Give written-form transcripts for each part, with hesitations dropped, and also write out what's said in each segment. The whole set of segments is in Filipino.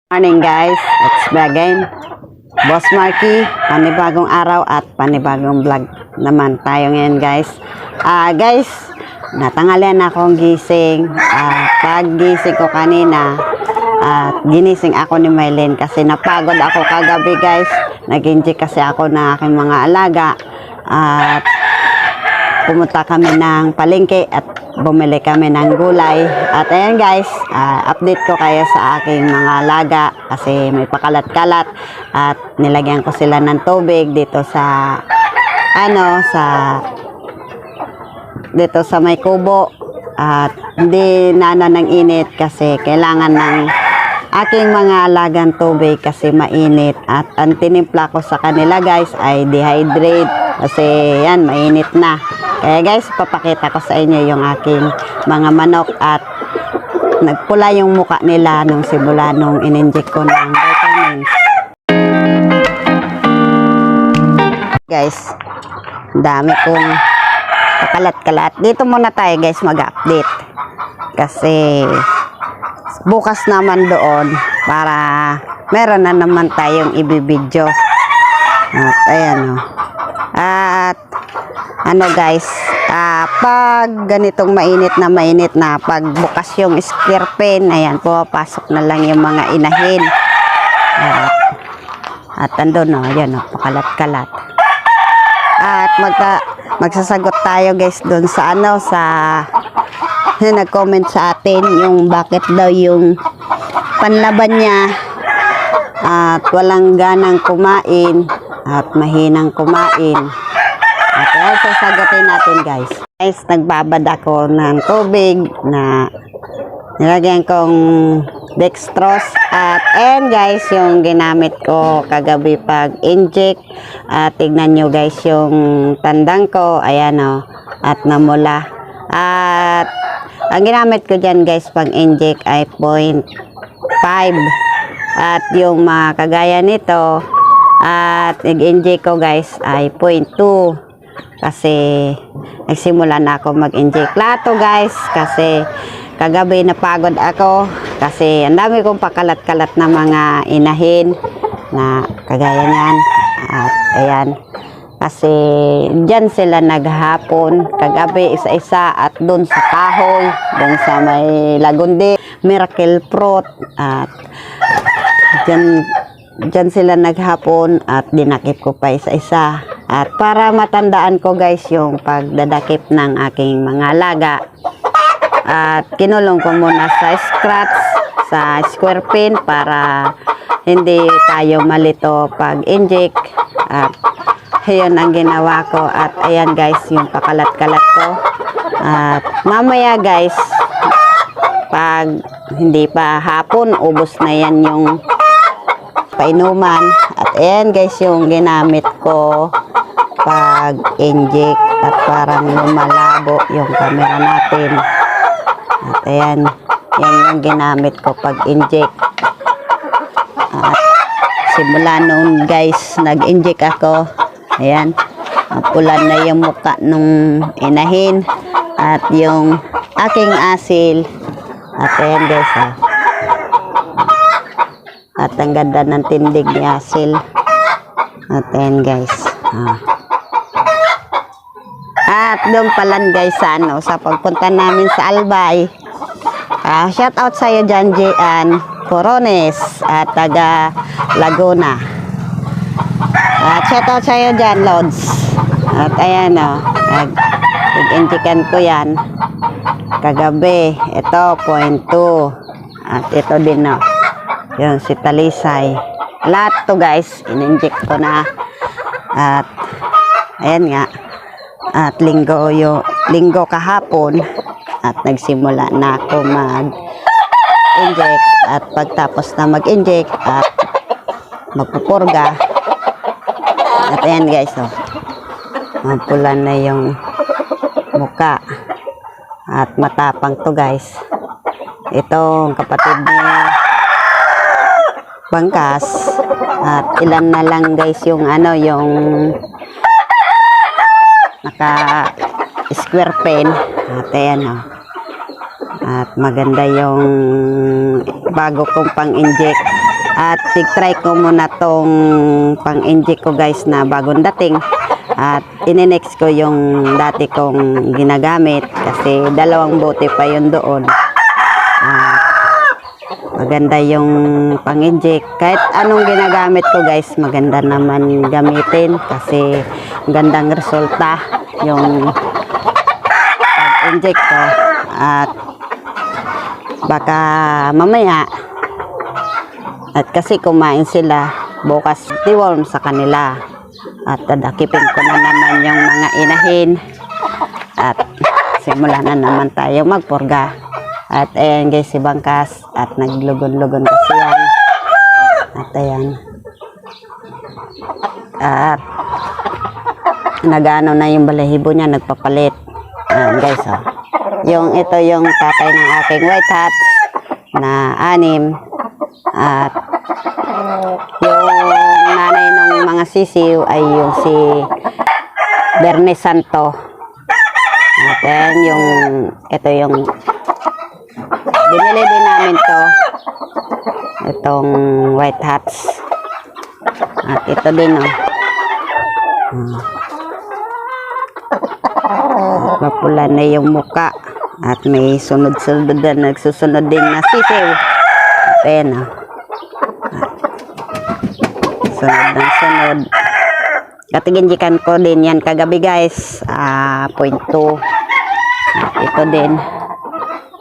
Morning guys, it's back again. Boss Marky, panibagong araw at panibagong vlog naman tayo ngayon guys. Guys, natangalian akong gising. Pag gising ko kanina, ginising ako ni Mylene kasi napagod ako kagabi guys. Nag-inject kasi ako ng aking mga alaga. At pumunta kami ng palengke at bumili kami ng gulay. At ayan guys, update ko kayo sa aking mga alaga kasi may pakalat-kalat at nilagyan ko sila ng tubig dito sa dito sa may kubo at hindi ng init kasi kailangan ng aking mga alagang tubig kasi mainit. At ang tinimpla ko sa kanila guys ay dehydrate kasi yan mainit na. Kaya guys, papakita ko sa inyo yung aking mga manok at nagpula yung muka nila nung simula nung in-inject ko ng vitamins. Guys, dami kong pakalat-kalat. Dito muna tayo guys mag-update. Kasi bukas naman doon para meron na naman tayong ibibidyo. At ayan o. At ano guys, pag ganitong mainit na pag bukas yung square pen, ayan, pumapasok na lang yung mga inahin. At andun o, ayan o, pakalat-kalat. At magsasagot tayo guys dun sa nag-comment sa atin yung bakit daw yung panlaban niya at walang ganang kumain at mahinang kumain. At sasagutin natin guys. Guys, nagbabad ako ng tubig na nilagyan kong dextrose. At ayan guys, yung ginamit ko kagabi pag inject. At tignan nyo guys yung tandang ko. Ayan o. At namula. At ang ginamit ko dyan guys pag inject ay 0.5. At yung mga kagaya nito at nag-inject ko guys ay 0.2. Kasi nagsimula na ako mag-inject lato guys kasi kagabi napagod ako kasi ang dami kong pakalat-kalat na mga inahin na kagaya niyan. At ayan, kasi dyan sila naghapon kagabi isa-isa at dun sa kahoy, dun sa may lagundi, miracle fruit. At dyan sila naghapon at dinakip ko pa isa-isa. At para matandaan ko guys yung pagdadakip ng aking mga alaga, at kinulong ko muna sa scratch sa square pin para hindi tayo malito pag inject. At yun ang ginawa ko. At ayan guys yung pakalat-kalat ko. At mamaya guys, pag hindi pa hapon, ubos na yan yung painuman. At ayan guys yung ginamit ko pag inject at parang lumalabo yung camera natin. At ayan, yan yung ginamit ko pag inject. At simula noon guys nag-inject ako, ayan, pula na yung mukha nung inahin at yung aking asil. At ayan guys at ang ganda ng tindig ni asil. At ayan guys at doon palan guys sa pagpunta namin sa Albay. Shout out sa iyo dyan Gian Corones at taga Laguna. At shout out sa iyo dyan Lods. At ayan nag-injikan ko yan kagabi. Ito 0.2 at ito din yung si Talisay. Lahat to guys in-inject ko na. At ayan nga, at linggo kahapon at nagsimula na ako mag-inject. At pagtapos na mag-inject at magpupurga. At ayan guys pula na yung muka at matapang to guys. Ito kapatid ni Bangkas. At ilan na lang guys yung yung naka square pen. At ayan at maganda yung bago kong pang inject. At tig-try ko muna tong pang-inject ko guys na bagong dating. At ininext ko yung dati kong ginagamit kasi 2 bote pa yun doon. Maganda yung pang-inject. Kahit anong ginagamit ko guys, maganda naman gamitin kasi gandang resulta yung pag-inject ko. At baka mamaya at kasi kumain sila bukas deworm sa kanila at dadakipin ko na naman yung mga inahin at simulan na naman tayo magpurga. At ayan guys, si Bangkas at naglugon-lugon kasi yan. At ayan, at nagano na yung balahibo niya, nagpapalit. Ayan guys, oh. Ito yung tatay ng aking white hats na 6. At yung nanay ng mga sisiw ay yung si Bernie Santo. At then ito yung binili din namin to, itong white hats. At ito din, oh. Mapula na yung muka at may sunod-sunod na nagsusunod din na sisiw. At ayan, oh. Sunod ng sunod. Katiginjikan ko din yan kagabi guys, 0.2. At ito din.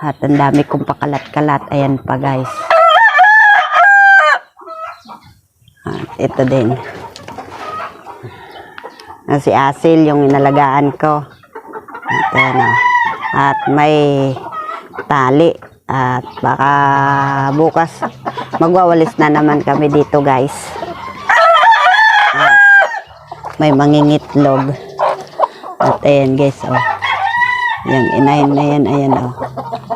At ang dami kong pakalat-kalat. Ayan pa guys. At ito din. Si Asil yung inalagaan ko. At ayan, oh. At may tali. At baka bukas magwawalis na naman kami dito guys. At may mangingitlog. At ayan guys, oh. Yung inahin na yan, ayan, oh.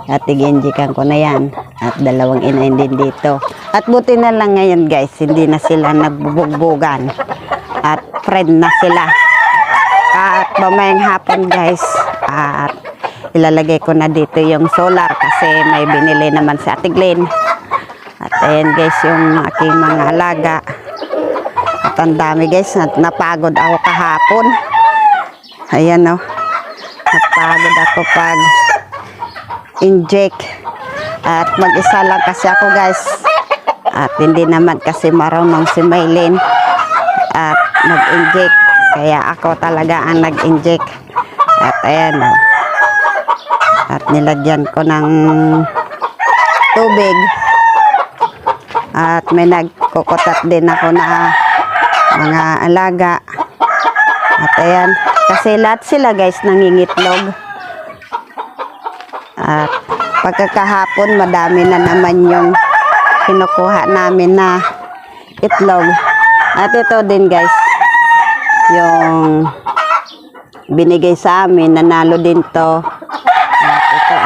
At tiginjikan ko na yan. At 2 inahin din dito. At buti na lang ngayon guys, hindi na sila nagbubugbugan. At friend na sila. At mamayang hapon guys, at ilalagay ko na dito yung solar kasi may binili naman si Ate Glenn. At ayan guys, yung aking mga alaga. At ang dami guys, napagod ako kahapon. Ayan, oh. Napagod ako pag inject. At mag-isa lang kasi ako guys. At hindi naman kasi marunong si Maylin at mag-inject. Kaya ako talaga ang nag-inject. At ayan, oh. At nilagyan ko ng tubig. At may nagkukutat din ako na mga alaga. At ayan, kasi lahat sila guys nangingitlog. At pagkakahapon madami na naman yung kinukuha namin na itlog. At ito din guys, yung binigay sa amin, nanalo din to. At ito,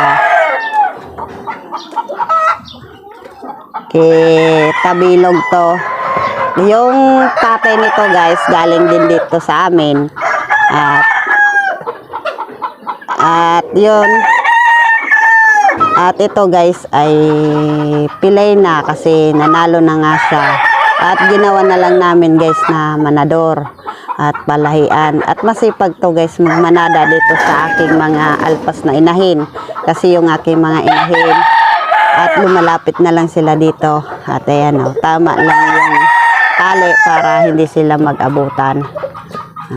kay Tabilog to. Yung tatay nito guys, galing din dito sa amin. At yun. At ito guys ay pilay na kasi nanalo na nga siya. At ginawa na lang namin guys na manador at palahian. At masipag to guys magmanada dito sa aking mga alpas na inahin. Kasi yung aking mga inahin at lumalapit na lang sila dito. At ayan, oh, tama lang yung tali para hindi sila mag-abutan.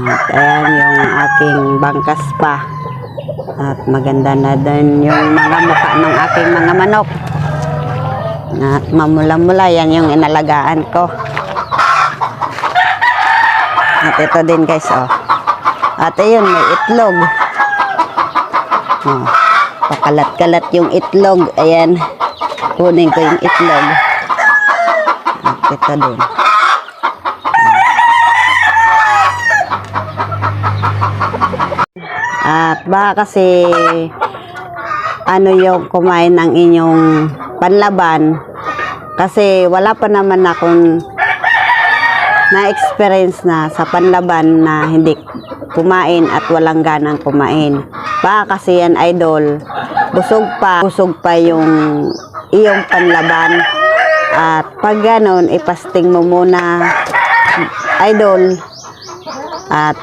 At ayan yung aking bangkas pa. At maganda na din yung mga mukha ng aking mga manok. At mamula-mula yan yung inalagaan ko. At ito din guys, oh. At ayun, may itlog. Oh, pakalat-kalat yung itlog. Ayan, kunin ko yung itlog. At ito din. At baka kasi ano yung kumain ng inyong panlaban kasi wala pa naman akong na-experience na sa panlaban na hindi kumain at walang ganang kumain. Baka kasi yan idol, busog pa yung iyong panlaban At pag ganon, ipasting mo muna, idol. At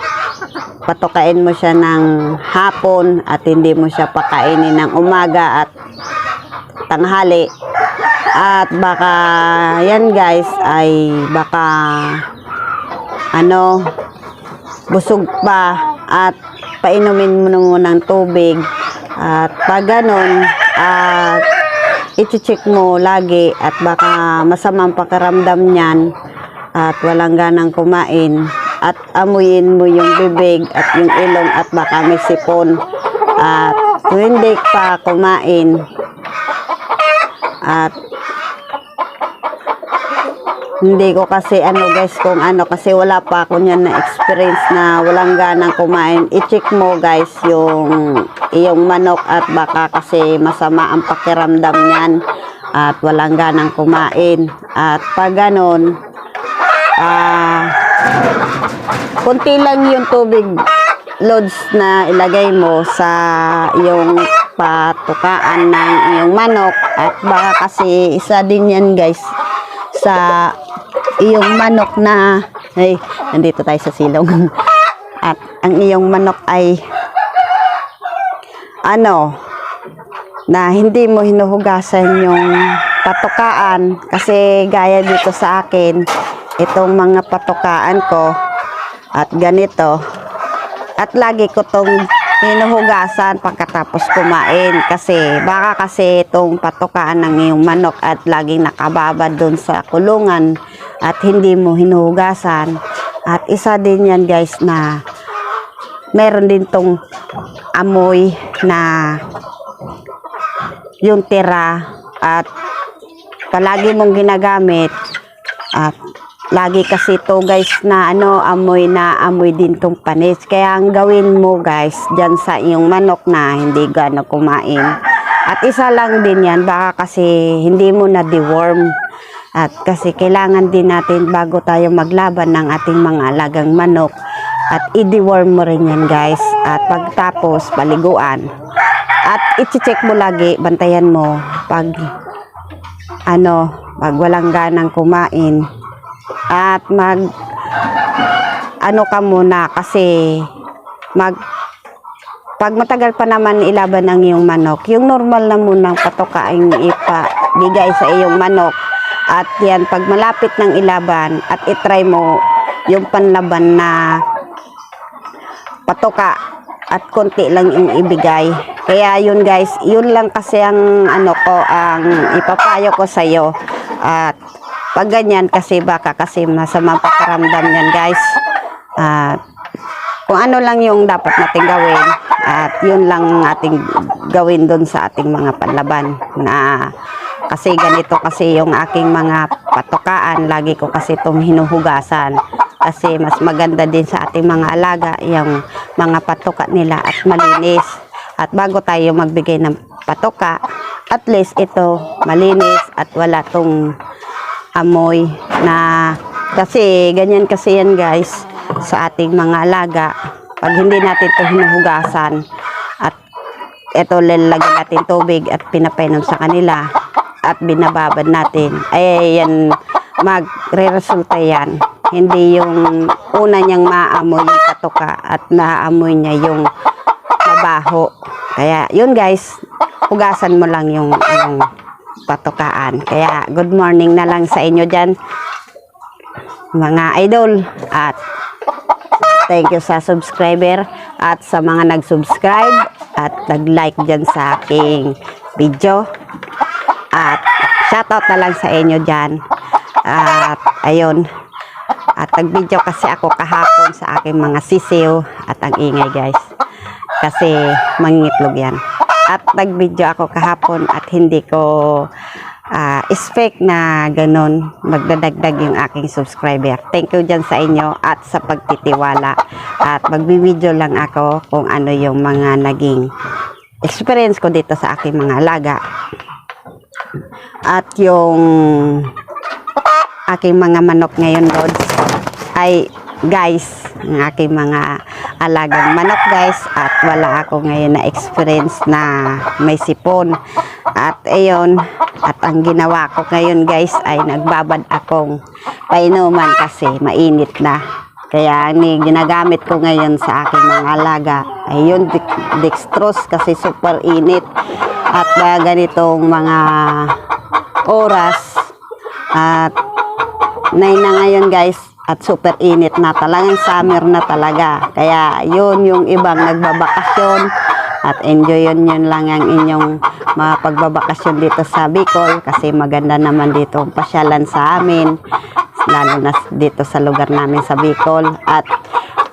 patukain mo siya ng hapon at hindi mo siya pakainin ng umaga at tanghali. At baka yan guys ay baka busog pa at painumin mo ng tubig. At pag ganon, i-check mo lagi at baka masamang pakiramdam niyan at walang ganang kumain. At amuyin mo yung bibig at yung ilong at baka may sipon. At kung hindi pa kumain at hindi ko kasi guys kung kasi wala pa ako niyan na experience na walang ganang kumain. I-check mo guys yung iyong manok at baka kasi masama ang pakiramdam niyan at walang ganang kumain. At pag ganon, kunti lang yung tubig loads na ilagay mo sa iyong patukaan ng iyong manok. At baka kasi isa din yan guys sa iyong manok na nandito tayo sa silong. At ang iyong manok ay na hindi mo hinuhugasan yung patukaan. Kasi gaya dito sa akin, itong mga patukaan ko at ganito, at lagi ko tong hinuhugasan pagkatapos kumain. Kasi baka kasi itong patukaan ng iyong manok at laging nakababad doon sa kulungan at hindi mo hinuhugasan. At isa din yan guys na meron din tong amoy na yung tira at palagi mong ginagamit. At lagi kasi to guys na amoy din tong panis. Kaya ang gawin mo guys dyan sa iyong manok na hindi gano'n kumain. At isa lang din yan, baka kasi hindi mo na deworm. At kasi kailangan din natin bago tayo maglaban ng ating mga alagang manok. At i-deworm mo rin yan guys. At pagtapos paliguan. At i-check mo lagi, bantayan mo pag pag walang ganang kumain. At ka muna kasi pag matagal pa naman ilaban ng iyong manok, yung normal na munang patukaing ipabigay sa iyong manok. At yan, pag malapit ng ilaban at itry mo yung panlaban na patuka at konti lang yung ibigay. Kaya yun guys, yun lang kasi ang ang ipapayo ko sa iyo. At pag ganyan kasi baka kasi masama pakiramdam yan guys. At kung ano lang yung dapat nating gawin at yun lang ating gawin doon sa ating mga panlaban na kasi ganito kasi yung aking mga patukaan, lagi ko kasi itong hinuhugasan kasi mas maganda din sa ating mga alaga yung mga patuka nila at malinis. At bago tayo magbigay ng patuka, at least ito malinis at wala tong amoy na kasi ganyan kasi yan guys sa ating mga alaga. Pag hindi natin ito hinuhugasan at ito lalagyan natin tubig at pinapainom sa kanila at binababad natin, ay yan magre-resulta yan. Hindi yung una niyang maamoy yung patuka at naamoy niya yung mabaho. Kaya yun guys, hugasan mo lang yung patukaan. Kaya good morning na lang sa inyo dyan mga idol. At thank you sa subscriber at sa mga nag-subscribe at nag-like dyan sa aking video. At shoutout na lang sa inyo dyan. At ayun, at nag-video kasi ako kahapon sa aking mga sisiw at ang ingay guys. Kasi mangingitlog yan. At nag-video ako kahapon at hindi ko expect na ganun magdadagdag yung aking subscriber. Thank you dyan sa inyo at sa pagtitiwala. At magbi-video lang ako kung ano yung mga naging experience ko dito sa aking mga alaga. At yung aking mga manok ngayon Lods ay guys, ang aking mga alagang manok guys, at wala ako ngayon na experience na may sipon. At ayun, At ang ginawa ko ngayon guys ay nagbabad akong painuman kasi mainit na. Kaya ang ginagamit ko ngayon sa aking mga alaga ay yung dextrose kasi super init. At ganitong mga oras at 9 na ngayon guys at super init na, talagang summer na talaga. Kaya yun yung ibang nagbabakasyon at enjoy yun lang ang inyong mga pagbabakasyon dito sa Bicol kasi maganda naman dito ang pasyalan sa amin, lalo na dito sa lugar namin sa Bicol. At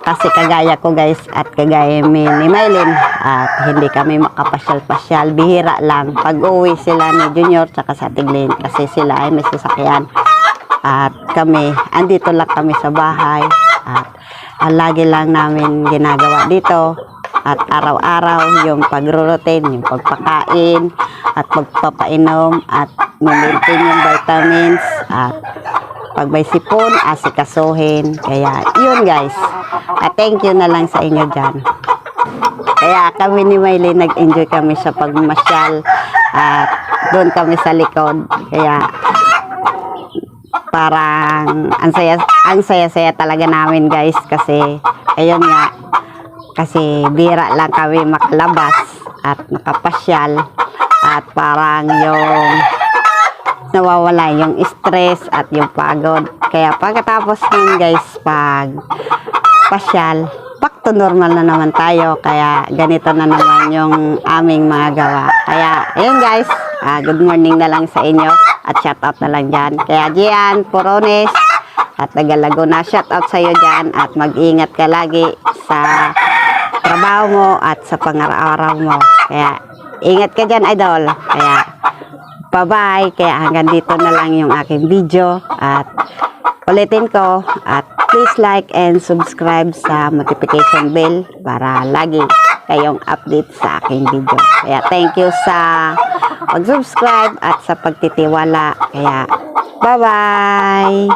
kasi kagaya ko guys at kagaya ni Maylin at hindi kami makapasyal-pasyal, bihira lang pag uwi sila ni Junior tsaka sa Tiglin kasi sila ay may sasakyan. At kami, andito lang kami sa bahay at lagi lang namin ginagawa dito at araw-araw yung pagro-routine, yung pagpakain at pagpapainom at maintain yung vitamins at pag may sipon, asikasuhin. Kaya yun guys, thank you na lang sa inyo dyan. Kaya kami ni Miley nag-enjoy kami sa pagmasyal at doon kami sa likod. Kaya parang ang saya-saya talaga namin guys kasi ayun nga, kasi bira lang kami makalabas at makapasyal at parang yung nawawala yung stress at yung pagod. Kaya pagkatapos nun guys, pag pasyal, back to normal na naman tayo. Kaya ganito na naman yung aming mga gawa. Kaya ayun guys, good morning na lang sa inyo at shout out na lang dyan. Kaya Gian, Porones at Tagalaguna, shout out sa iyo dyan at mag-ingat ka lagi sa trabaho mo at sa pang-araw mo. Kaya ingat ka dyan idol. Kaya bye-bye. Kaya hanggang dito na lang yung aking video at ulitin ko at please like and subscribe sa notification bell para lagi kayong update sa aking video. Kaya thank you sa pag-subscribe at sa pagtitiwala. Kaya bye-bye!